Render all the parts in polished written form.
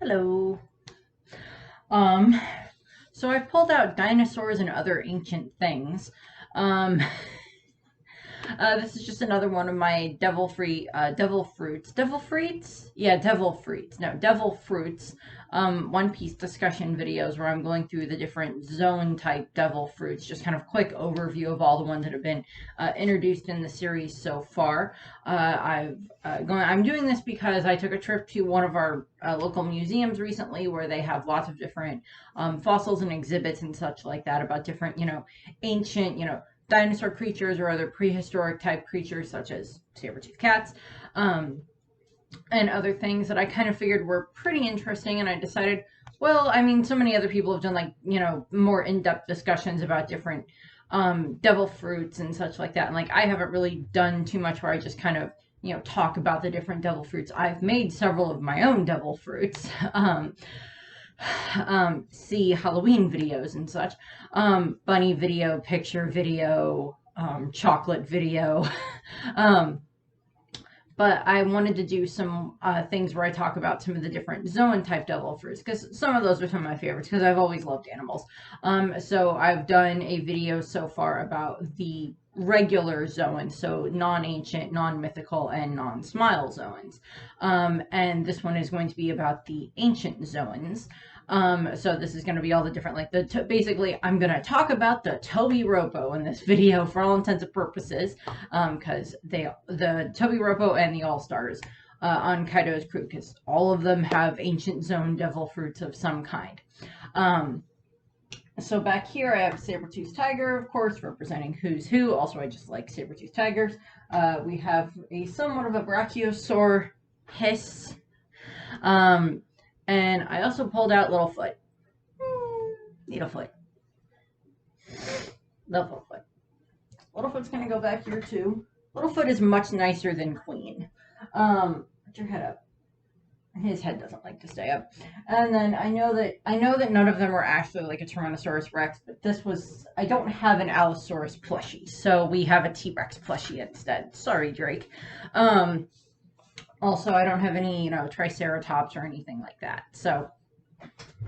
Hello. Um, so I've pulled out dinosaurs and other ancient things. Um, this is just another one of my devil fruits. Devil fruits? Yeah, devil fruits. No, devil fruits. One Piece discussion videos where I'm going through the different zone type devil fruits, just kind of quick overview of all the ones that have been introduced in the series so far. I'm doing this because I took a trip to one of our local museums recently where they have lots of different fossils and exhibits and such like that about different, ancient, dinosaur creatures or other prehistoric type creatures such as saber-toothed cats, um, and other things that I kind of figured were pretty interesting. And I decided, well, I mean, so many other people have done like, more in-depth discussions about different devil fruits and such like that. And like, I haven't really done too much where I just kind of, talk about the different devil fruits. I've made several of my own devil fruits. See Halloween videos and such, bunny video, picture video, chocolate video. um, but I wanted to do some things where I talk about some of the different Zoan type devil fruits because some of those are some of my favorites because I've always loved animals. So I've done a video so far about the regular Zoans, so non-ancient, non-mythical, and non-smile Zoans. And this one is going to be about the ancient Zoans. So this is going to be all the different, like basically I'm going to talk about the Toby Ropo in this video for all intents and purposes, because the Toby Ropo and the All-Stars on Kaido's crew, because all of them have ancient zone devil fruits of some kind. So back here I have saber-toothed tiger, of course, representing who's who. Also, I just like saber-toothed tigers. We have a somewhat of a brachiosaurus. And I also pulled out Littlefoot. Littlefoot. Littlefoot. Littlefoot's gonna go back here too. Littlefoot is much nicer than Queen. Put your head up. His head doesn't like to stay up. And then I know that none of them are actually like a Tyrannosaurus Rex, but I don't have an Allosaurus plushie, so we have a T-Rex plushie instead. Sorry, Drake. Also, I don't have any, Triceratops or anything like that. So,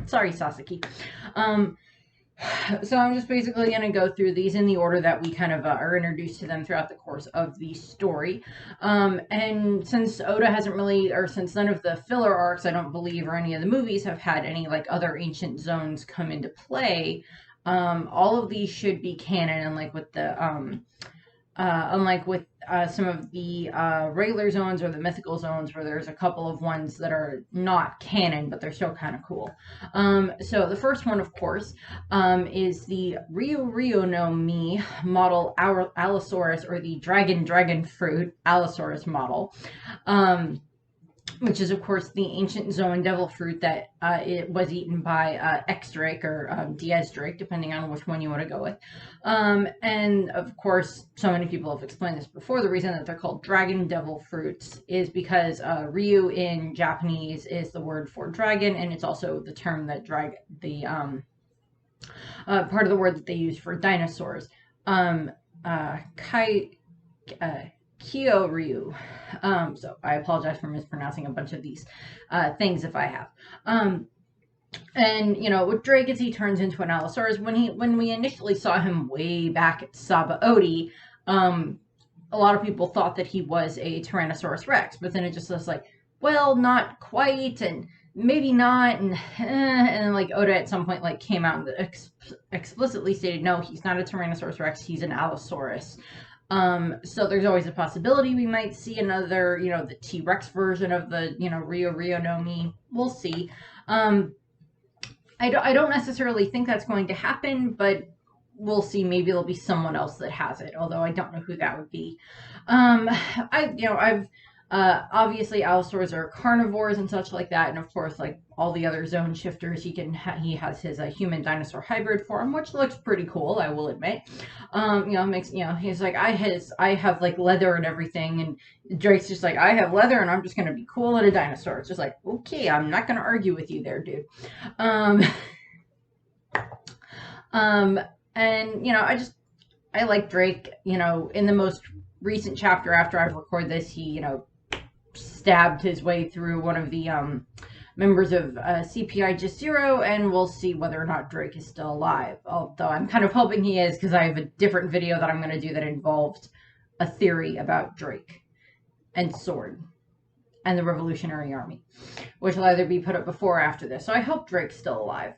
sorry, Sasaki. So I'm just basically going to go through these in the order that we kind of are introduced to them throughout the course of the story. And since Oda hasn't really, or since none of the filler arcs, I don't believe, or any of the movies have had any like other ancient zones come into play, all of these should be canon, unlike with some of the regular zones or the mythical zones where there's a couple of ones that are not canon, but they're still kind of cool. So the first one, of course, is the Ryu no Mi model Allosaurus, or the dragon fruit Allosaurus model. Which is, of course, the ancient Zoan devil fruit that it was eaten by X-Drake or Diaz-Drake, depending on which one you want to go with. And, of course, so many people have explained this before. The reason that they're called dragon devil fruits is because Ryu in Japanese is the word for dragon, and it's also the term that part of the word that they use for dinosaurs. Kyoryu. So I apologize for mispronouncing a bunch of these things if I have. And with Drake, as he turns into an Allosaurus, when we initially saw him way back at Sabaody, a lot of people thought that he was a Tyrannosaurus Rex, but then it just was like, well, not quite, and maybe not, and then like Oda at some point like came out and explicitly stated, no, he's not a Tyrannosaurus Rex, he's an Allosaurus. So there's always a possibility we might see another, the T-Rex version of the, Ryu no Mi. We'll see. I don't necessarily think that's going to happen, but we'll see. Maybe there'll be someone else that has it, although I don't know who that would be. Obviously Allosaurs are carnivores and such like that, and of course, like all the other zone shifters, he has his human dinosaur hybrid form, which looks pretty cool, I will admit. He's like, I have like leather and everything, and Drake's just like, I have leather and I'm just gonna be cool at a dinosaur. It's just like, okay, I'm not gonna argue with you there, dude. And I like Drake. In the most recent chapter after I've recorded this, he stabbed his way through one of the members of CPI just 0, and we'll see whether or not Drake is still alive. Although I'm kind of hoping he is, because I have a different video that I'm going to do that involved a theory about Drake and Sword and the Revolutionary Army, which will either be put up before or after this. So I hope Drake's still alive.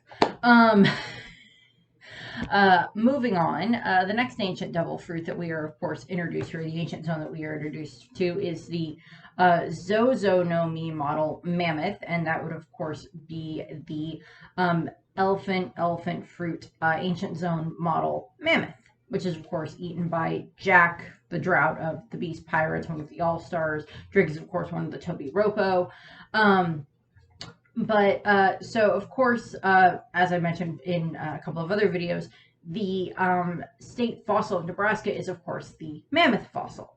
Moving on, the next ancient devil fruit that we are, of course, introduced to, or the ancient zone that we are introduced to, is the Zozonomi model Mammoth, and that would, of course, be the elephant fruit ancient zone model Mammoth, which is, of course, eaten by Jack, the Drought of the Beast Pirates, one of the All-Stars. Drake is, of course, one of the Toby Ropo. So, of course, as I mentioned in a couple of other videos, the state fossil of Nebraska is, of course, the mammoth fossil.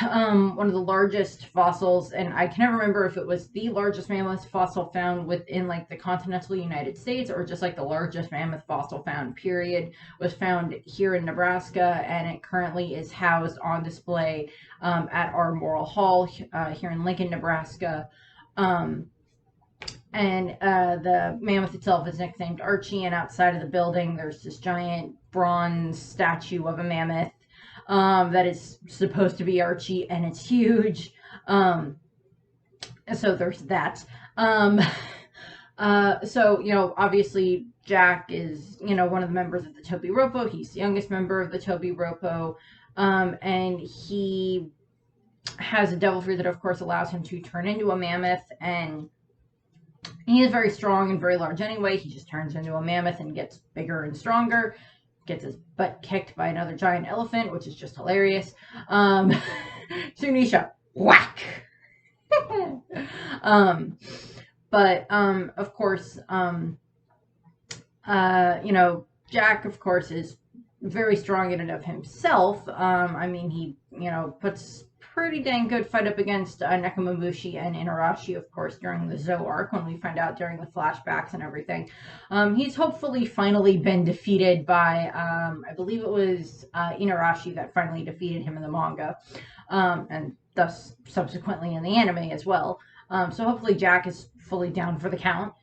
One of the largest fossils, and I can never remember if it was the largest mammoth fossil found within, like, the continental United States, or just, like, the largest mammoth fossil found, period, was found here in Nebraska, and it currently is housed on display at our Morrill Hall here in Lincoln, Nebraska. The mammoth itself is nicknamed Archie, and outside of the building there's this giant bronze statue of a mammoth that is supposed to be Archie, and it's huge. So there's that. So, you know, obviously Jack is, you know, one of the members of the Toby Ropo. He's the youngest member of the Toby Ropo, and he has a devil fruit that, of course, allows him to turn into a mammoth, and he is very strong and very large anyway. He just turns into a mammoth and gets bigger and stronger. Gets his butt kicked by another giant elephant, which is just hilarious. Sunisha, whack! Of course, you know, Jack, of course, is very strong in and of himself. I mean, he, you know, puts pretty dang good fight up against Nekomamushi and Inarashi, of course, during the Zo arc, when we find out during the flashbacks and everything. He's hopefully finally been defeated by, I believe it was Inarashi that finally defeated him in the manga, and thus subsequently in the anime as well. So hopefully Jack is fully down for the count.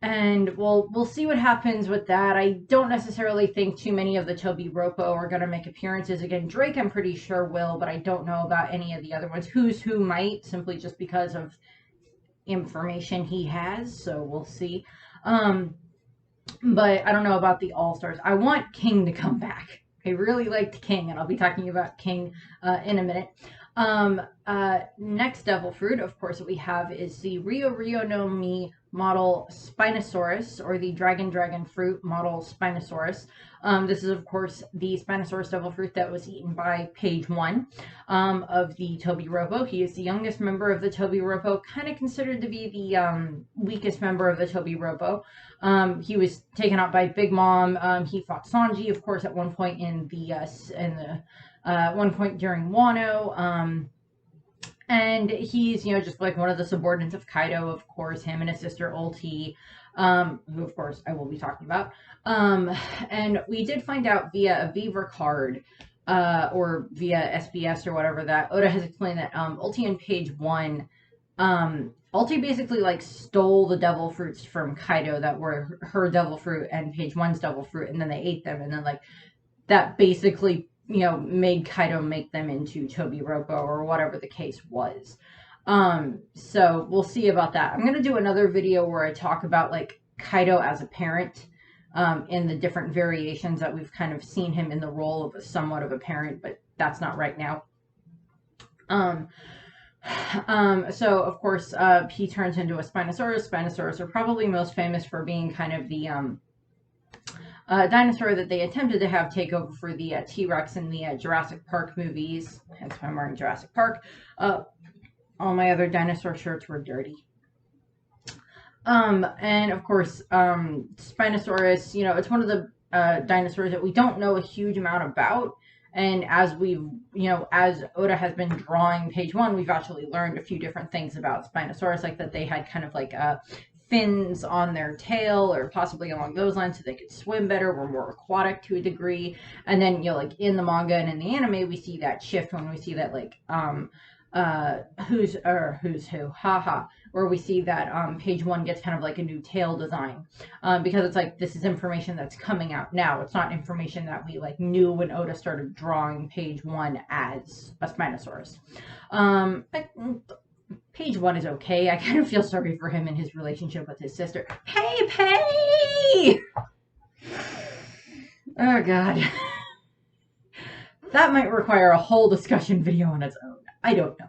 And we'll see what happens with that. I don't necessarily think too many of the Toby Ropo are going to make appearances again. Drake, I'm pretty sure will, but I don't know about any of the other ones. Who's Who might, simply just because of information he has, so we'll see. But I don't know about the All-Stars. I want King to come back. I really liked King, and I'll be talking about King in a minute. Next devil fruit, of course, that we have is the Rio no Mi model Spinosaurus, or the Dragon fruit model Spinosaurus. This is, of course, the Spinosaurus devil fruit that was eaten by page 1 of the Toby Ropo. He is the youngest member of the Toby Ropo, kind of considered to be the weakest member of the Toby Ropo. He was taken out by Big Mom. He fought Sanji, of course, at one point in the one point during Wano. And he's, you know, just like one of the subordinates of Kaido, of course, him and his sister Ulti, who, of course, I will be talking about. And we did find out via a Beaver card, or via SBS or whatever, that Oda has explained that Ulti in page 1, Ulti basically, like, stole the devil fruits from Kaido that were her devil fruit and page 1's devil fruit, and then they ate them, and then, like, that basically, you know, made Kaido make them into Toby Ropo, or whatever the case was. So we'll see about that. I'm going to do another video where I talk about, like, Kaido as a parent, in the different variations that we've kind of seen him in the role of somewhat of a parent, but that's not right now. So of course, he turns into a Spinosaurus. Spinosaurus are probably most famous for being kind of the, dinosaur that they attempted to have take over for the T-Rex in the Jurassic Park movies. Hence why I'm wearing Jurassic Park. All my other dinosaur shirts were dirty. And of course, Spinosaurus, you know, it's one of the dinosaurs that we don't know a huge amount about. And as we've, you know, as Oda has been drawing page 1, we've actually learned a few different things about Spinosaurus, like that they had kind of like fins on their tail, or possibly along those lines, so they could swim better, were more aquatic to a degree. And then, you know, like in the manga and in the anime, we see that shift when we see that, like, who's who, haha, where we see that page 1 gets kind of like a new tail design, because it's like this is information that's coming out now. It's not information that we like knew when Oda started drawing page 1 as a Spinosaurus. Page 1 is okay. I kind of feel sorry for him and his relationship with his sister. Pay! Oh god. That might require a whole discussion video on its own. I don't know.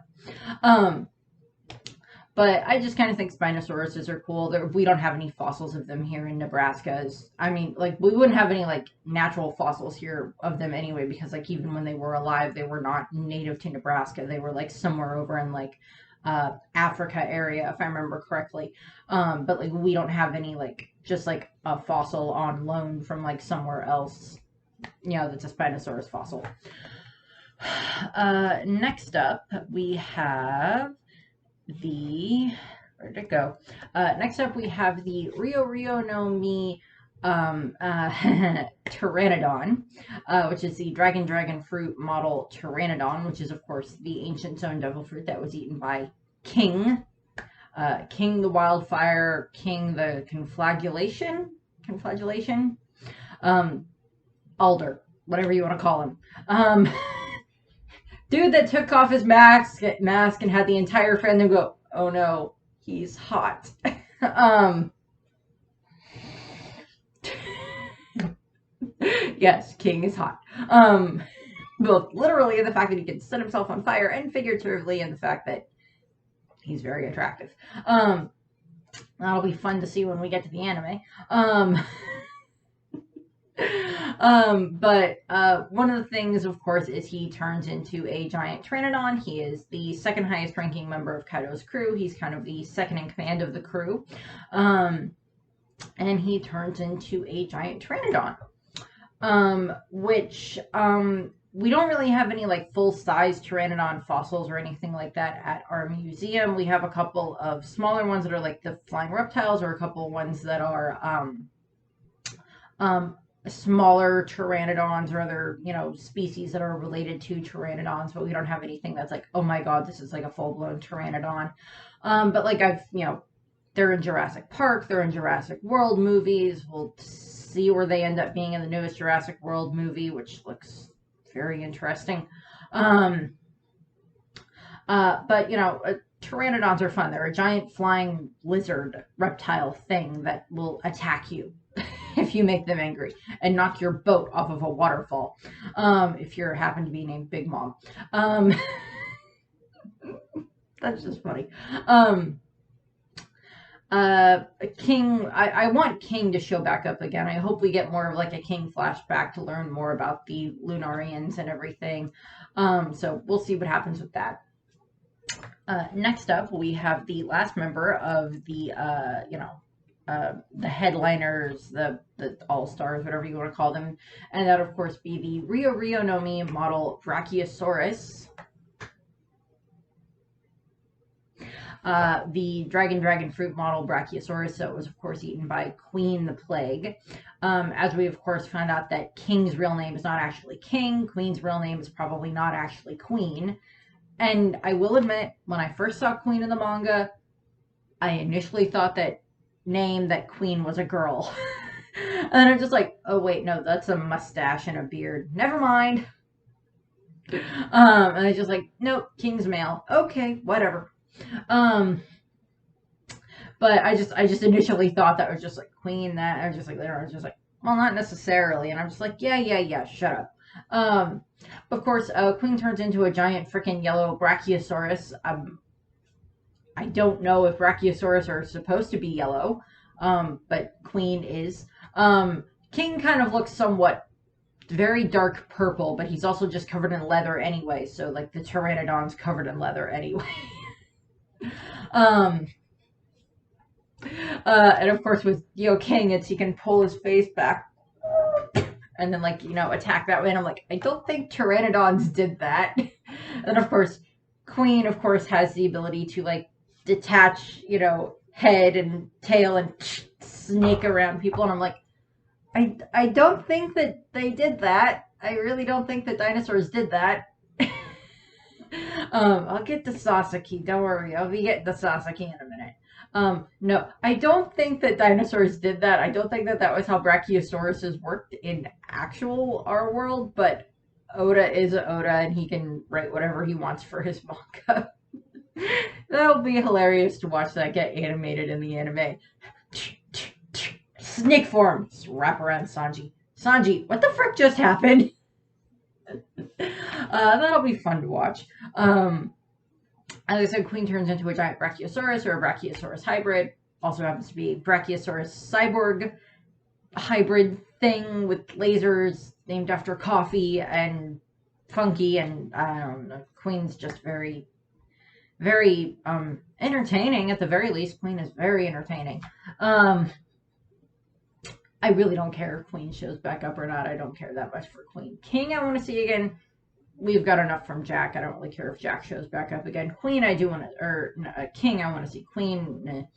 But I just kind of think Spinosauruses are cool. We don't have any fossils of them here in Nebraska. I mean, like, we wouldn't have any, like, natural fossils here of them anyway, because, like, even when they were alive, they were not native to Nebraska. They were, like, somewhere over in, like, Africa area, if I remember correctly. But, like, we don't have any, like, just, like, a fossil on loan from, like, somewhere else, you know, that's a Spinosaurus fossil. Next up, we have where'd it go? Next up, we have the Rio no Mi Pteranodon, which is the dragon fruit model Pteranodon, which is, of course, the ancient zone devil fruit that was eaten by King. King the Wildfire, King the Conflagellation? Alder, whatever you want to call him. Dude that took off his mask and had the entire fandom go, oh no, he's hot. Yes, King is hot. Both literally the fact that he can set himself on fire, and figuratively in the fact that he's very attractive. That'll be fun to see when we get to the anime. But one of the things, of course, is he turns into a giant pteranodon. He is the second highest ranking member of Kaido's crew. He's kind of the second in command of the crew. And he turns into a giant pteranodon. Which we don't really have any like full-size pteranodon fossils or anything like that at our museum. We have a couple of smaller ones that are like the flying reptiles, or a couple of ones that are smaller pteranodons or other, you know, species that are related to pteranodons, but we don't have anything that's like, oh my god, this is like a full-blown pteranodon. But like they're in Jurassic Park, they're in Jurassic World movies. We'll see where they end up being in the newest Jurassic World movie, which looks very interesting. But you know, pteranodons are fun. They're a giant flying lizard reptile thing that will attack you if you make them angry, and knock your boat off of a waterfall, if you happen to be named Big Mom. That's just funny. King, I want King to show back up again. I hope we get more of like a King flashback to learn more about the Lunarians and everything. So we'll see what happens with that. Next up, we have the last member of the, the headliners, the all-stars, whatever you want to call them. And that, of course, be the Rio no Mi model brachiosaurus. The dragon fruit model brachiosaurus that was, of course, eaten by Queen the Plague. As we, of course, found out that King's real name is not actually King. Queen's real name is probably not actually Queen. And I will admit, when I first saw Queen in the manga, I initially thought that Queen was a girl. And I'm just like, oh wait, no, that's a mustache and a beard. Never mind. And I just like, nope, King's male. Okay, whatever. But I just initially thought that was just like Queen. That I was just like, well, not necessarily. And I'm just like, yeah, shut up. Of course, Queen turns into a giant freaking yellow brachiosaurus. I don't know if brachiosaurus are supposed to be yellow, but Queen is. King kind of looks somewhat very dark purple, but he's also just covered in leather anyway, so like the pteranodon's covered in leather anyway. And of course with King, he can pull his face back and then like, attack that way, and I'm like, I don't think pteranodons did that. And of course, Queen, of course, has the ability to like detach, head and tail and snake around people, and I'm like, I don't think that they did that. I really don't think that dinosaurs did that. I'll get to Sasaki. Don't worry. I'll be getting to Sasaki in a minute. No, I don't think that dinosaurs did that. I don't think that that was how brachiosauruses worked in actual our world, but Oda is Oda and he can write whatever he wants for his manga. That'll be hilarious to watch that get animated in the anime. Snake form. Just wrap around Sanji. Sanji, what the frick just happened? That'll be fun to watch. As I said, Queen turns into a giant brachiosaurus or a brachiosaurus hybrid. Also happens to be a brachiosaurus cyborg hybrid thing with lasers named after coffee and funky, and I don't know. Queen's just very, very entertaining. At the very least, Queen is very entertaining. I really don't care if Queen shows back up or not. I don't care that much for Queen. King, I want to see again. We've got enough from Jack. I don't really care if Jack shows back up again. Queen, I do want to, or King, I want to see. Queen.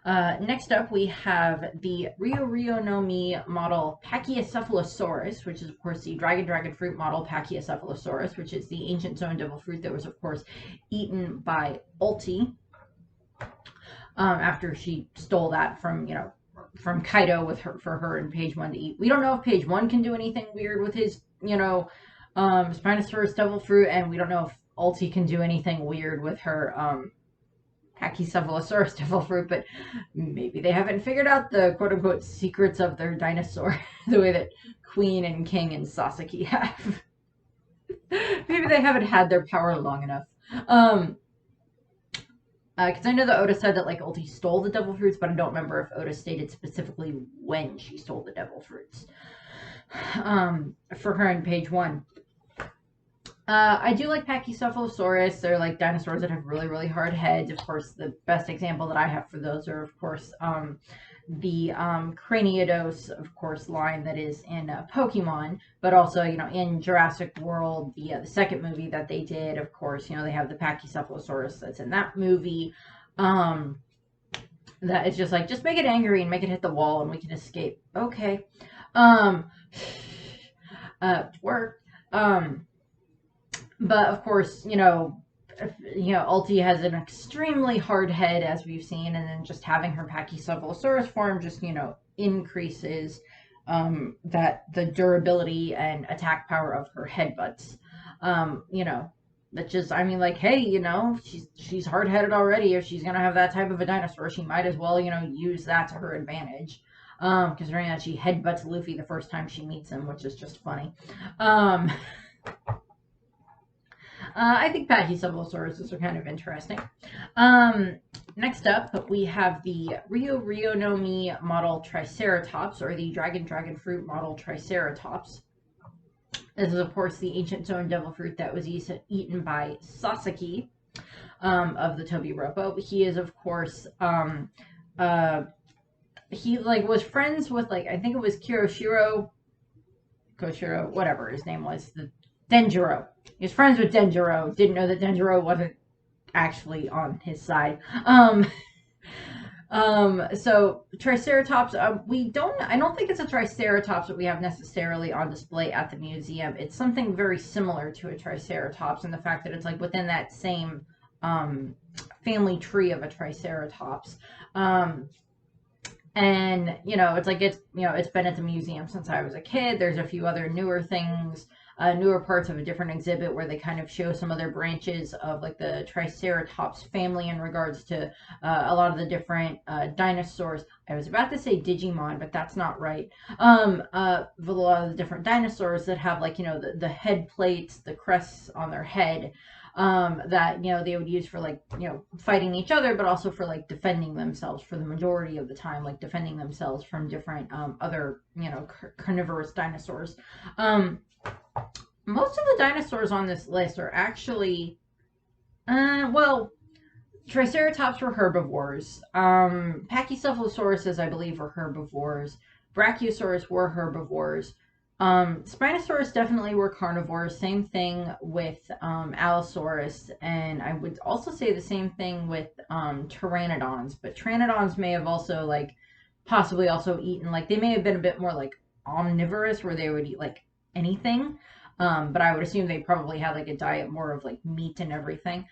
Next up, we have the Rio no Mi model Pachycephalosaurus, which is, of course, the dragon fruit model Pachycephalosaurus, which is the ancient Zoan devil fruit that was, of course, eaten by Ulti after she stole that from, from Kaido for her in page 1 to eat. We don't know if page 1 can do anything weird with his, Spinosaurus devil fruit, and we don't know if Ulti can do anything weird with her Pachycephalosaurus devil fruit, but maybe they haven't figured out the quote-unquote secrets of their dinosaur the way that Queen and King and Sasaki have. Maybe they haven't had their power long enough. Because I know that Oda said that, like, Ulti stole the devil fruits, but I don't remember if Oda stated specifically when she stole the devil fruits. For her in page 1. I do like Pachycephalosaurus. They're like dinosaurs that have really, really hard heads. Of course, the best example that I have for those are, of course, the Craniodos, of course, line that is in Pokemon, but also, in Jurassic World, the second movie that they did, of course, they have the Pachycephalosaurus that's in that movie. That is just like, just make it angry and make it hit the wall and we can escape. Okay. Work. But of course, Ulti has an extremely hard head, as we've seen, and then just having her Pachycephalosaurus form just, increases the durability and attack power of her headbutts. That just, I mean, like, hey, she's hard-headed already. If she's gonna have that type of a dinosaur, she might as well, use that to her advantage. Considering that she headbutts Luffy the first time she meets him, which is just funny. I think Pachycephalosauruses are kind of interesting. Next up, we have the Rio no Mi model Triceratops, or the dragon fruit model Triceratops. This is, of course, the ancient Zoan devil fruit that was eaten by Sasaki of the Tobiropo. He is, of course, he was friends with, I think it was Koshiro, whatever his name was, the Denjiro. He was friends with Denjiro. Didn't know that Denjiro wasn't actually on his side. So Triceratops, I don't think it's a Triceratops that we have necessarily on display at the museum. It's something very similar to a Triceratops in the fact that it's like within that same family tree of a Triceratops. And it's like it's been at the museum since I was a kid. There's a few other newer things, newer parts of a different exhibit where they kind of show some other branches of like the Triceratops family in regards to a lot of the different dinosaurs. I was about to say Digimon, but that's not right. A lot of the different dinosaurs that have like the head plates, the crests on their head. That they would use for like fighting each other, but also for like defending themselves for the majority of the time, like defending themselves from different other carnivorous dinosaurs. Most of the dinosaurs on this list are actually Triceratops were herbivores. Pachycephalosauruses, I believe, were herbivores. Brachiosaurus were herbivores. Spinosaurus definitely were carnivores. Same thing with Allosaurus, and I would also say the same thing with pteranodons. But pteranodons may have also possibly also eaten they may have been a bit more omnivorous, where they would eat anything. But I would assume they probably had a diet more of meat and everything.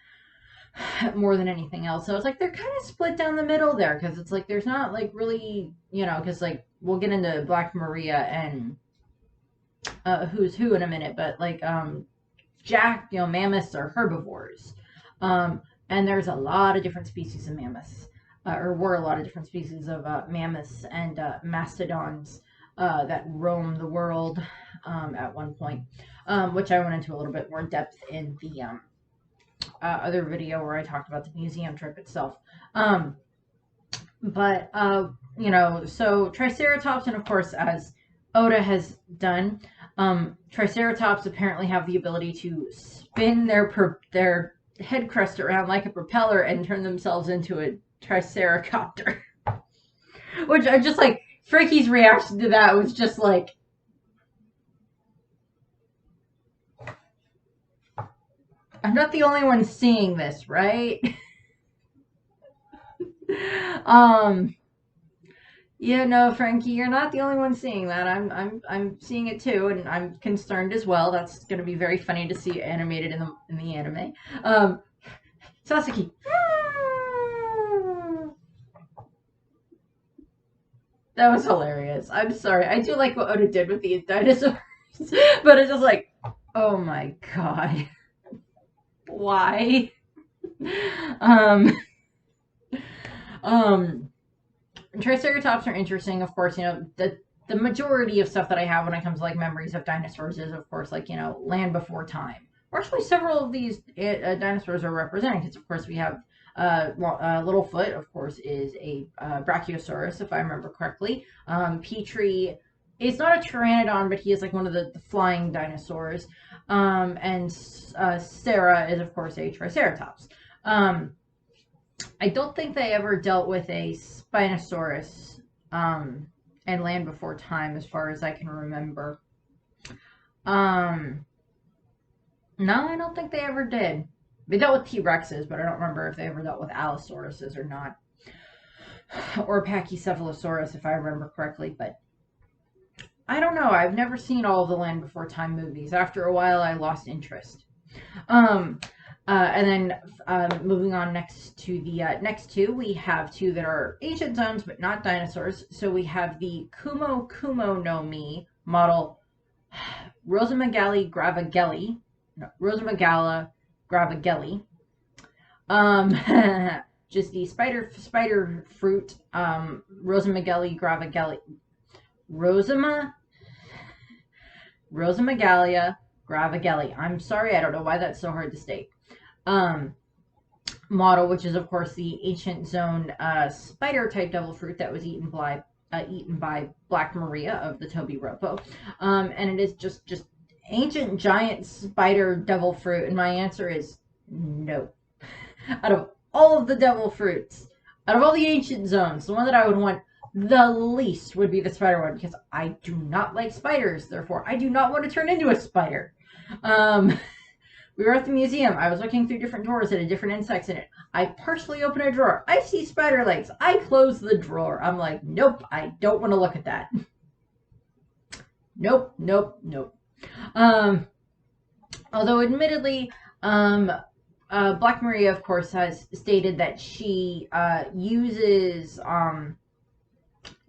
more than anything else. So it's like they're kind of split down the middle there, because it's like there's not like really, you know, because like we'll get into Black Maria and who's who in a minute, but like Jack, you know, mammoths are herbivores. And there's a lot of different species of mammoths, or were a lot of different species of mammoths and mastodons that roam the world at one point, which I went into a little bit more depth in the other video where I talked about the museum trip itself. But you know, so Triceratops, and of course, as Oda has done, Triceratops apparently have the ability to spin their head crest around like a propeller and turn themselves into a triceracopter. Which I just like, Frankie's reaction to that was just like, I'm not the only one seeing this, right? Yeah, no, Frankie, you're not the only one seeing that. I'm seeing it too, and I'm concerned as well. That's going to be very funny to see animated in the anime. Sasuke. That was hilarious. I'm sorry. I do like what Oda did with these dinosaurs, but it's just like, oh my god, why? Triceratops are interesting, of course. You know, the majority of stuff that I have when it comes to like memories of dinosaurs is, of course, like, you know, Land Before Time. Or actually, several of these dinosaurs are represented, because of course we have Littlefoot, of course, is a brachiosaurus, if I remember correctly. Petrie is not a pteranodon, but he is like one of the flying dinosaurs. And Sarah is, of course, a triceratops. I don't think they ever dealt with a Spinosaurus and Land Before Time, as far as I can remember. No, I don't think they ever did. They dealt with T-Rexes, but I don't remember if they ever dealt with Allosauruses or not. Or Pachycephalosaurus, if I remember correctly, but I don't know. I've never seen all of the Land Before Time movies. After a while, I lost interest. And then moving on next to the next two, we have two that are ancient zones, but not dinosaurs. So we have the Kumo Kumo no Mi model Rosamagala gravagelli. No, Rosamagala gravagelli. Just the spider fruit, Rosamagala gravagelli. Rosamagalia gravagelli. I'm sorry, I don't know why that's so hard to state. Model, which is of course the ancient zone spider type devil fruit that was eaten by Black Maria of the Toby Ropo, and it is just ancient giant spider devil fruit, and my answer is no. Out of all of the devil fruits, out of all the ancient zones, the one that I would want the least would be the spider one, because I do not like spiders. Therefore, I do not want to turn into a spider. We were at the museum. I was looking through different drawers that had different insects in it. I partially open a drawer. I see spider legs. I close the drawer. I'm like, nope, I don't want to look at that. Nope. Although admittedly, Black Maria, of course, has stated that she uses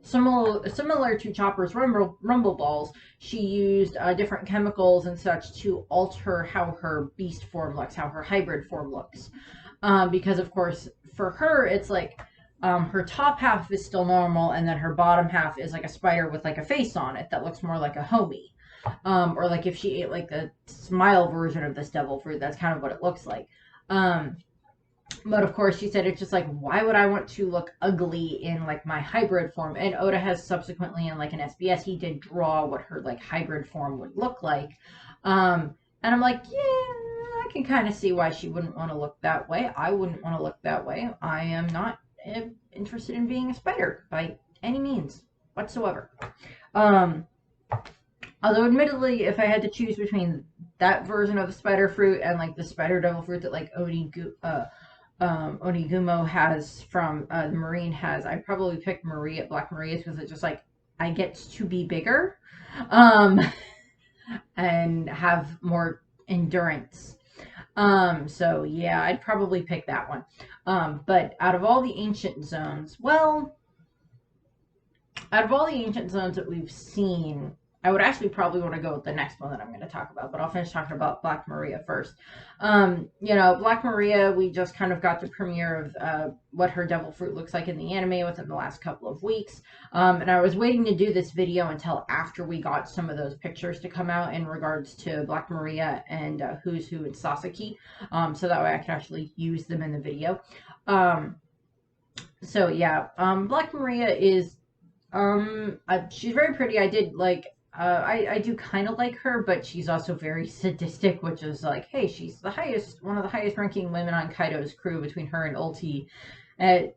similar to Chopper's rumble balls, she used different chemicals and such to alter how her beast form looks, how her hybrid form looks. Because, of course, for her, it's like her top half is still normal, and then her bottom half is like a spider with like a face on it that looks more like a homie. Or like if she ate like the smile version of this devil fruit, that's kind of what it looks like. But of course, she said it's just like, why would I want to look ugly in like my hybrid form? And Oda has subsequently, in like an SBS, he did draw what her like hybrid form would look like. And I'm like, yeah, I can kind of see why she wouldn't want to look that way. I wouldn't want to look that way. I am not interested in being a spider by any means whatsoever. Although admittedly, if I had to choose between that version of the spider fruit and like the spider devil fruit that like Onigumo has from the Marine has, I'd probably pick Black Maria's, because it's just like, I get to be bigger and have more endurance. So yeah, I'd probably pick that one. But out of all the ancient zones, well, out of all the ancient zones that we've seen, I would actually probably want to go with the next one that I'm going to talk about, but I'll finish talking about Black Maria first. Black Maria, we just kind of got the premiere of what her devil fruit looks like in the anime within the last couple of weeks. And I was waiting to do this video until after we got some of those pictures to come out in regards to Black Maria and Who's Who and Sasaki, so that way I could actually use them in the video. Black Maria is she's very pretty. I did like I do kind of like her, but she's also very sadistic, which is like, hey, she's one of the highest ranking women on Kaido's crew between her and Ulti. To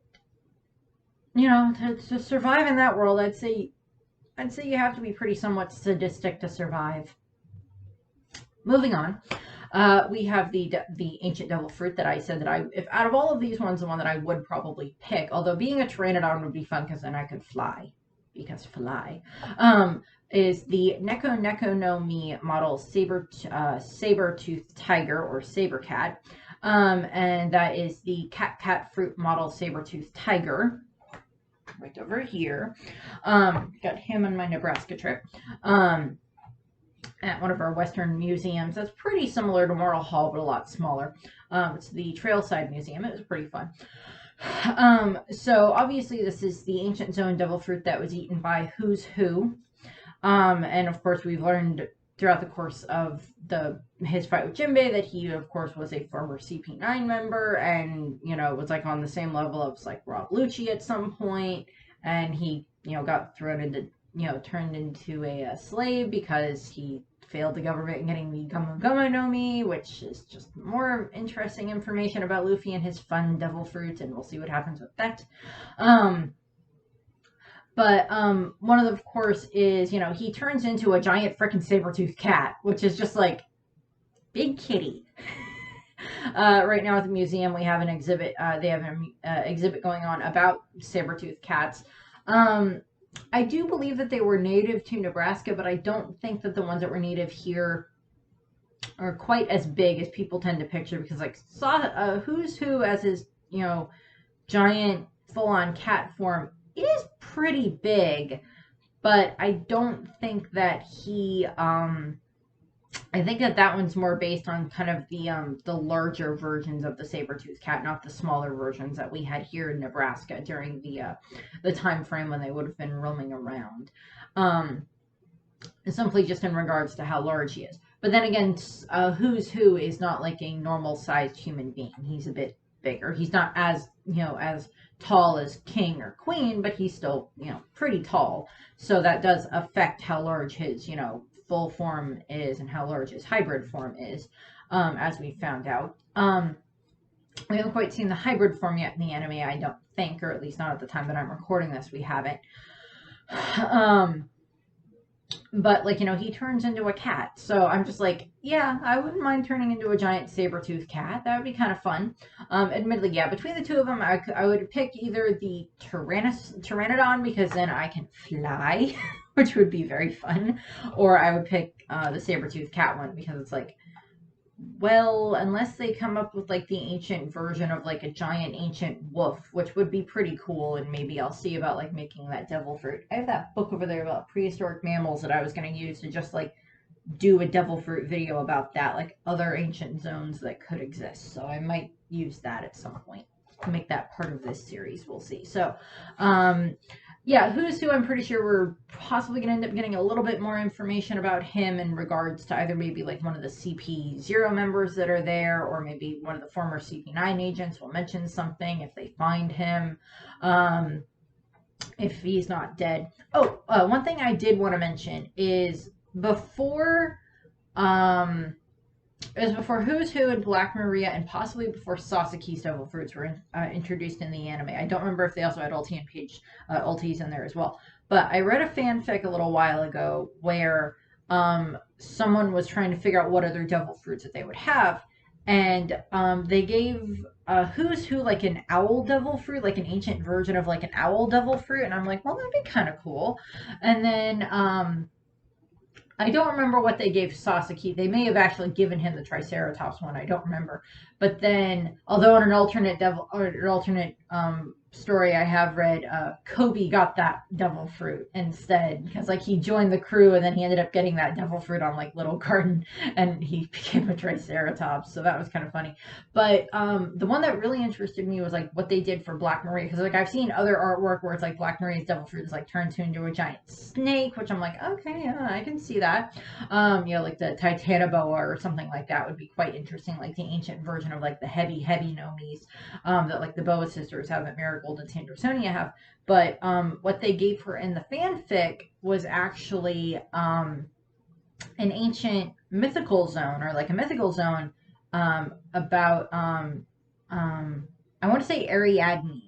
survive in that world, I'd say you have to be pretty somewhat sadistic to survive. Moving on. We have the ancient devil fruit that I said that if out of all of these ones, the one that I would probably pick, although being a pteranodon would be fun because then I could fly. Because fly, is the Neko no Mi model saber-toothed tiger or saber cat, and that is the cat fruit model saber-toothed tiger, right over here. Got him on my Nebraska trip, at one of our Western museums. That's pretty similar to Mortal Hall, but a lot smaller. It's the Trailside Museum. It was pretty fun. So obviously this is the ancient zone devil fruit that was eaten by Who's Who. And of course we've learned throughout the course of his fight with Jinbei that he of course was a former CP9 member and, was like on the same level as like Rob Lucci at some point. And he, got turned into a slave because he failed the government in getting the Gomu no Mi, which is just more interesting information about Luffy and his fun devil fruit, and we'll see what happens with that. One of course, is, he turns into a giant frickin' saber-toothed cat, which is just like, big kitty. Right now at the museum, we have an exhibit. They have an exhibit going on about saber-toothed cats. I do believe that they were native to Nebraska, but I don't think that the ones that were native here are quite as big as people tend to picture, because like Who's Who as his, giant full-on cat form is pretty big, but I don't think that he, I think that one's more based on kind of the larger versions of the saber-toothed cat, not the smaller versions that we had here in Nebraska during the time frame when they would have been roaming around. Simply just in regards to how large he is. But then again, Who's Who is not like a normal-sized human being. He's a bit bigger. He's not as tall as king or queen, but he's still, pretty tall. So that does affect how large his, full form is and how large his hybrid form is, as we found out. We haven't quite seen the hybrid form yet in the anime, I don't think, or at least not at the time that I'm recording this, we haven't. But, like, he turns into a cat. So I'm just like, yeah, I wouldn't mind turning into a giant saber-toothed cat. That would be kind of fun. Admittedly, yeah, between the two of them, I would pick either the Pteranodon, because then I can fly, which would be very fun. Or I would pick the saber-toothed cat one, because it's like, well, unless they come up with like the ancient version of like a giant ancient wolf, which would be pretty cool, and maybe I'll see about like making that devil fruit. I have that book over there about prehistoric mammals that I was going to use to just like do a devil fruit video about that, like other ancient zones that could exist. So I might use that at some point to make that part of this series. We'll see. So, yeah, Who's Who, I'm pretty sure we're possibly going to end up getting a little bit more information about him in regards to either maybe like one of the CP0 members that are there, or maybe one of the former CP9 agents will mention something if they find him, if he's not dead. Oh, one thing I did want to mention is before Who's Who and Black Maria, and possibly before Sasaki's devil fruits were introduced in the anime. I don't remember if they also had Ulti and Page Ultis in there as well. But I read a fanfic a little while ago where someone was trying to figure out what other devil fruits that they would have, and they gave Who's Who like an owl devil fruit, like an ancient version of like an owl devil fruit, and I'm like, well, that'd be kind of cool. And then I don't remember what they gave Sasaki. They may have actually given him the Triceratops one. I don't remember. But then, although in an alternate story I have read, Kobe got that devil fruit instead because like he joined the crew and then he ended up getting that devil fruit on like Little Garden and he became a Triceratops. So that was kind of funny. But the one that really interested me was like what they did for Black Maria because like I've seen other artwork where it's like Black Maria's devil fruit is like turned into a giant snake, which I'm like, okay, yeah, I can see that. You know, like the Titanoboa or something like that would be quite interesting, like the ancient version of like the heavy nomies that like the Boa sisters have at Marigold and Sandersonia have. But what they gave her in the fanfic was actually an ancient mythical zone or like a mythical zone about I want to say Ariadne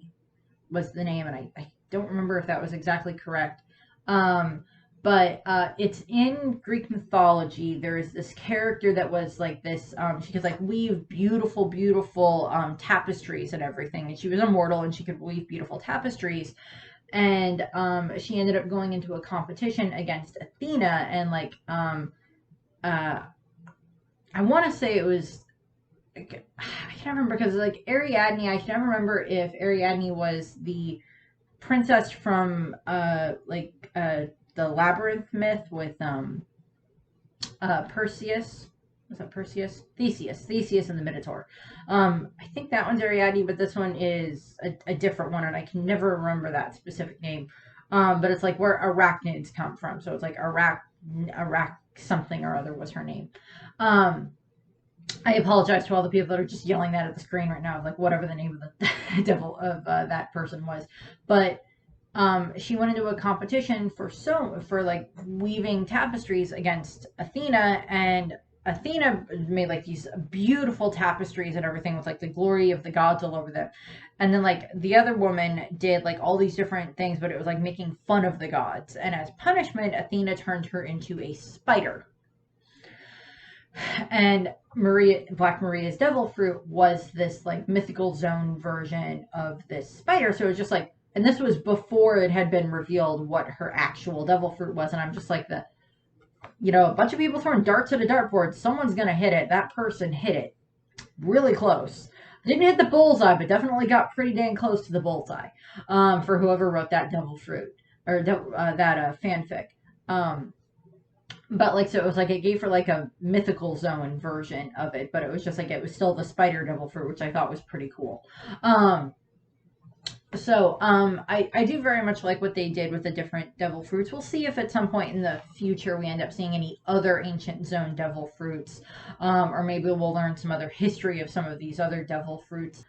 was the name, and I don't remember if that was exactly correct. But it's in Greek mythology. There's this character that was like this. She could like weave beautiful tapestries and everything. And she was immortal and she could weave beautiful tapestries. And she ended up going into a competition against Athena. And like, I want to say it was, I can't remember because like Ariadne, I can never remember if Ariadne was the princess from the Labyrinth myth with Perseus. Was that Perseus? Theseus and the Minotaur. I think that one's Ariadne, but this one is a different one, and I can never remember that specific name. But it's like where arachnids come from. So it's like Iraq something or other was her name. I apologize to all the people that are just yelling that at the screen right now, like whatever the name of the devil of that person was. But she went into a competition for like weaving tapestries against Athena, and Athena made like these beautiful tapestries and everything with like the glory of the gods all over them. And then like the other woman did like all these different things, but it was like making fun of the gods. And as punishment, Athena turned her into a spider. And Black Maria's devil fruit was this like mythical zone version of this spider. So it was just like, and this was before it had been revealed what her actual devil fruit was. And I'm just like a bunch of people throwing darts at a dartboard. Someone's going to hit it. That person hit it really close. Didn't hit the bullseye, but definitely got pretty dang close to the bullseye for whoever wrote that devil fruit or that fanfic. But like, so it was like, it gave her like a mythical zone version of it, but it was just like, it was still the spider devil fruit, which I thought was pretty cool. So I do very much like what they did with the different devil fruits. We'll see if at some point in the future we end up seeing any other ancient zone devil fruits, or maybe we'll learn some other history of some of these other devil fruits.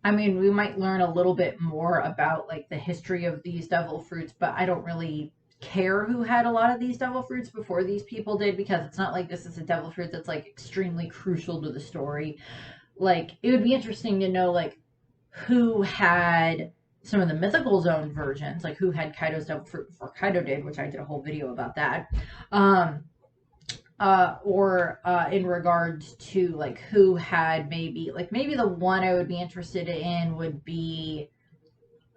I mean, we might learn a little bit more about like the history of these devil fruits, but I don't really care who had a lot of these devil fruits before these people did, because it's not like this is a devil fruit that's like extremely crucial to the story. Like, it would be interesting to know like who had some of the mythical zone versions, like who had Kaido's devil fruit before Kaido did, which I did a whole video about that. Or in regards to like who had maybe the one I would be interested in would be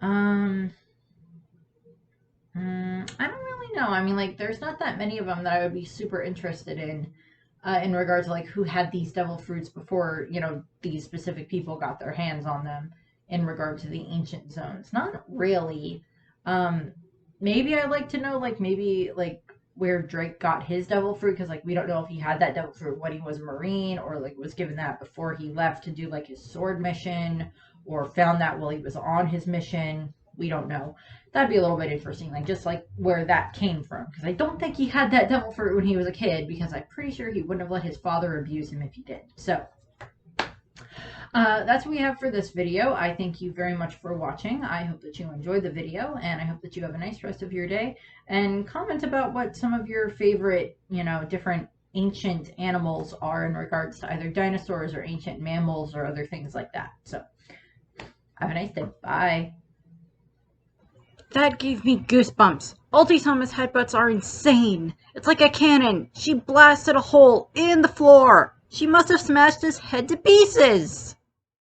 I don't really know. I mean, like, there's not that many of them that I would be super interested in regards to like who had these devil fruits before, these specific people got their hands on them in regard to the ancient zones. Not really. Maybe I'd like to know, like, maybe like where Drake got his devil fruit, because like we don't know if he had that devil fruit when he was a Marine, or like was given that before he left to do like his sword mission, or found that while he was on his mission. We don't know. That'd be a little bit interesting, like just like where that came from, because I don't think he had that devil fruit when he was a kid, because I'm pretty sure he wouldn't have let his father abuse him if he did. So that's what we have for this video. I thank you very much for watching. I hope that you enjoyed the video, and I hope that you have a nice rest of your day. And comment about what some of your favorite, different ancient animals are in regards to either dinosaurs or ancient mammals or other things like that. So have a nice day. Bye. That gave me goosebumps. Ulti's headbutts are insane. It's like a cannon. She blasted a hole in the floor. She must have smashed his head to pieces.